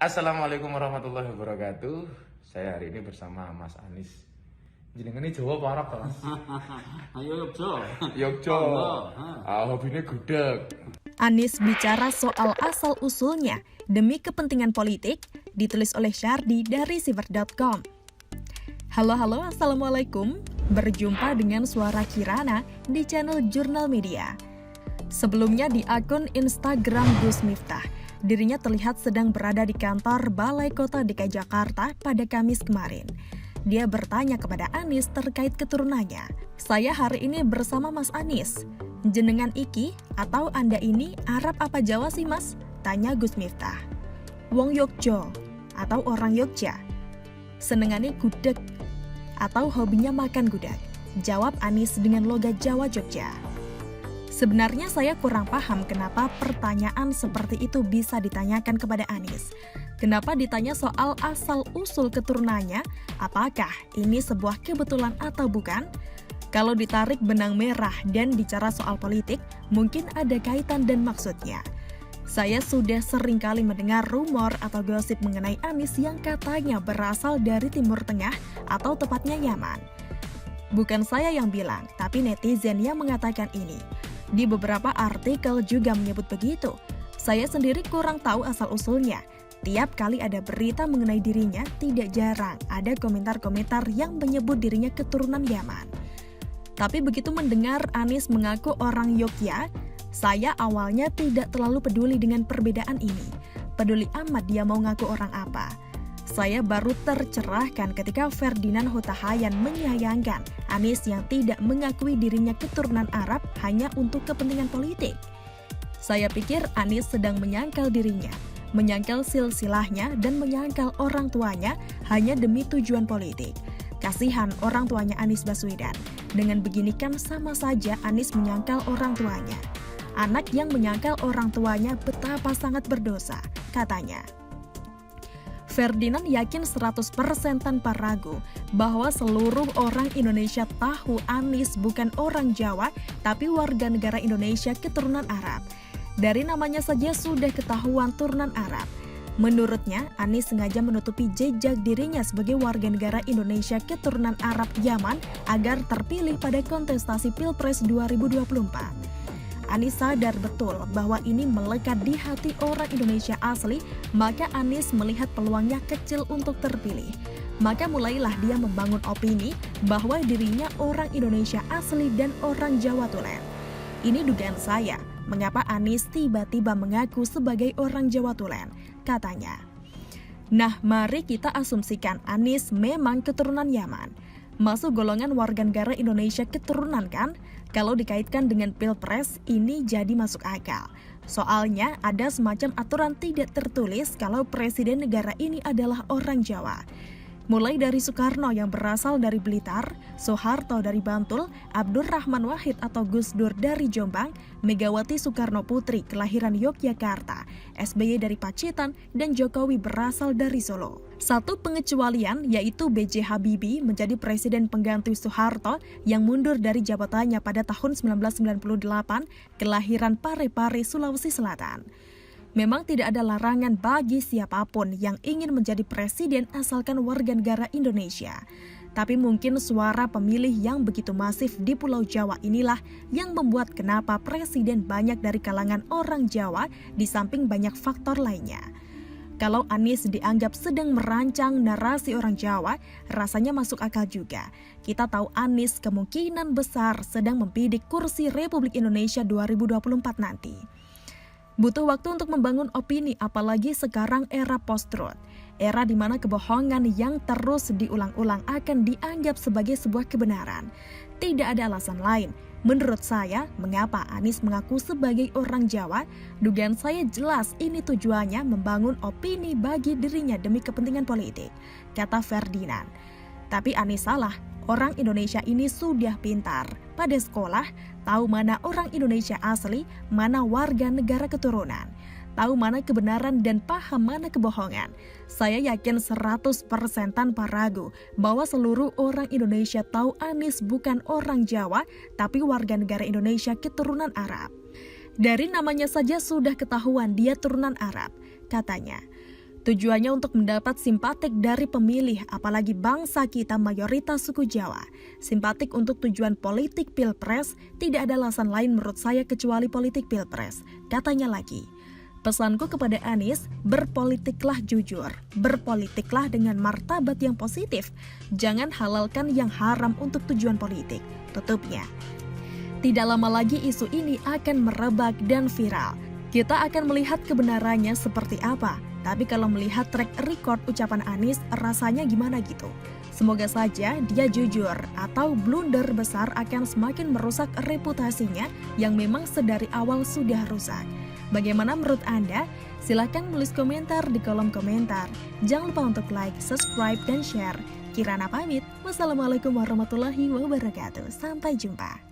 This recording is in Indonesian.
Assalamualaikum warahmatullahi wabarakatuh. Saya hari ini bersama Mas Anis. Jenengan ini Jawa apa Arab to, Mas? Ayo Yogyo. Yogyo. Hobine gudeg. Anis bicara soal asal-usulnya demi kepentingan politik, ditulis oleh Syardi dari Siver.com. Halo, Assalamualaikum. Berjumpa dengan suara Kirana di channel Jurnal Media. Sebelumnya di akun Instagram Gus Miftah, dirinya terlihat sedang berada di kantor Balai Kota DKI Jakarta pada Kamis kemarin. Dia bertanya kepada Anis terkait keturunannya. Saya hari ini bersama Mas Anis. Jenengan iki atau Anda ini Arab apa Jawa sih Mas? Tanya Gus Miftah. Wong Yogyo atau orang Yogja. Senengannya gudeg atau hobinya makan gudeg. Jawab Anis dengan logat Jawa Jogja. Sebenarnya saya kurang paham kenapa pertanyaan seperti itu bisa ditanyakan kepada Anis. Kenapa ditanya soal asal-usul keturunannya? Apakah ini sebuah kebetulan atau bukan? Kalau ditarik benang merah dan bicara soal politik, mungkin ada kaitan dan maksudnya. Saya sudah sering kali mendengar rumor atau gosip mengenai Anis yang katanya berasal dari Timur Tengah atau tepatnya Yaman. Bukan saya yang bilang, tapi netizen yang mengatakan ini. Di beberapa artikel juga menyebut begitu. Saya sendiri kurang tahu asal-usulnya. Tiap kali ada berita mengenai dirinya, tidak jarang ada komentar-komentar yang menyebut dirinya keturunan Yaman. Tapi begitu mendengar Anis mengaku orang Yogya, saya awalnya tidak terlalu peduli dengan perbedaan ini. Peduli amat dia mau ngaku orang apa. Saya baru tercerahkan ketika Ferdinand Hutahayan menyayangkan Anis yang tidak mengakui dirinya keturunan Arab hanya untuk kepentingan politik. Saya pikir Anis sedang menyangkal dirinya, menyangkal silsilahnya dan menyangkal orang tuanya hanya demi tujuan politik. Kasihan orang tuanya Anies Baswedan. Dengan begini kan sama saja Anis menyangkal orang tuanya. Anak yang menyangkal orang tuanya betapa sangat berdosa, katanya. Ferdinand yakin 100% tanpa ragu bahwa seluruh orang Indonesia tahu Anis bukan orang Jawa tapi warga negara Indonesia keturunan Arab. Dari namanya saja sudah ketahuan turunan Arab. Menurutnya, Anis sengaja menutupi jejak dirinya sebagai warga negara Indonesia keturunan Arab Yaman agar terpilih pada kontestasi Pilpres 2024. Anis sadar betul bahwa ini melekat di hati orang Indonesia asli, maka Anis melihat peluangnya kecil untuk terpilih. Maka mulailah dia membangun opini bahwa dirinya orang Indonesia asli dan orang Jawa Tulen. Ini dugaan saya, mengapa Anis tiba-tiba mengaku sebagai orang Jawa Tulen, katanya. Nah, mari kita asumsikan Anis memang keturunan Yaman. Masuk golongan warga negara Indonesia keturunan kan? Kalau dikaitkan dengan Pilpres, ini jadi masuk akal. Soalnya ada semacam aturan tidak tertulis kalau presiden negara ini adalah orang Jawa. Mulai dari Soekarno yang berasal dari Blitar, Soeharto dari Bantul, Abdurrahman Wahid atau Gus Dur dari Jombang, Megawati Soekarno Putri kelahiran Yogyakarta, SBY dari Pacitan, dan Jokowi berasal dari Solo. Satu pengecualian yaitu B.J. Habibie menjadi presiden pengganti Soeharto yang mundur dari jabatannya pada tahun 1998, kelahiran Parepare, Sulawesi Selatan. Memang tidak ada larangan bagi siapapun yang ingin menjadi presiden asalkan warga negara Indonesia. Tapi mungkin suara pemilih yang begitu masif di Pulau Jawa inilah yang membuat kenapa presiden banyak dari kalangan orang Jawa di samping banyak faktor lainnya. Kalau Anis dianggap sedang merancang narasi orang Jawa, rasanya masuk akal juga. Kita tahu Anis kemungkinan besar sedang membidik kursi Republik Indonesia 2024 nanti. Butuh waktu untuk membangun opini, apalagi sekarang era post-truth. Era di mana kebohongan yang terus diulang-ulang akan dianggap sebagai sebuah kebenaran. Tidak ada alasan lain. Menurut saya, mengapa Anis mengaku sebagai orang Jawa? Dugaan saya jelas ini tujuannya membangun opini bagi dirinya demi kepentingan politik, kata Ferdinand. Tapi Anis salah. Orang Indonesia ini sudah pintar. Pada sekolah, tahu mana orang Indonesia asli, mana warga negara keturunan. Tahu mana kebenaran dan paham mana kebohongan. Saya yakin 100% tanpa ragu bahwa seluruh orang Indonesia tahu Anis bukan orang Jawa, tapi warga negara Indonesia keturunan Arab. Dari namanya saja sudah ketahuan dia turunan Arab, katanya. Tujuannya untuk mendapat simpatik dari pemilih, apalagi bangsa kita mayoritas suku Jawa. Simpatik untuk tujuan politik Pilpres, tidak ada alasan lain menurut saya kecuali politik Pilpres. Katanya lagi, pesanku kepada Anies, berpolitiklah jujur, berpolitiklah dengan martabat yang positif, jangan halalkan yang haram untuk tujuan politik. Tutupnya. Tidak lama lagi isu ini akan merebak dan viral. Kita akan melihat kebenarannya seperti apa. Tapi kalau melihat track record ucapan Anies, rasanya gimana gitu? Semoga saja dia jujur, atau blunder besar akan semakin merusak reputasinya yang memang sedari awal sudah rusak. Bagaimana menurut Anda? Silahkan tulis komentar di kolom komentar. Jangan lupa untuk like, subscribe, dan share. Kirana pamit. Wassalamualaikum warahmatullahi wabarakatuh. Sampai jumpa.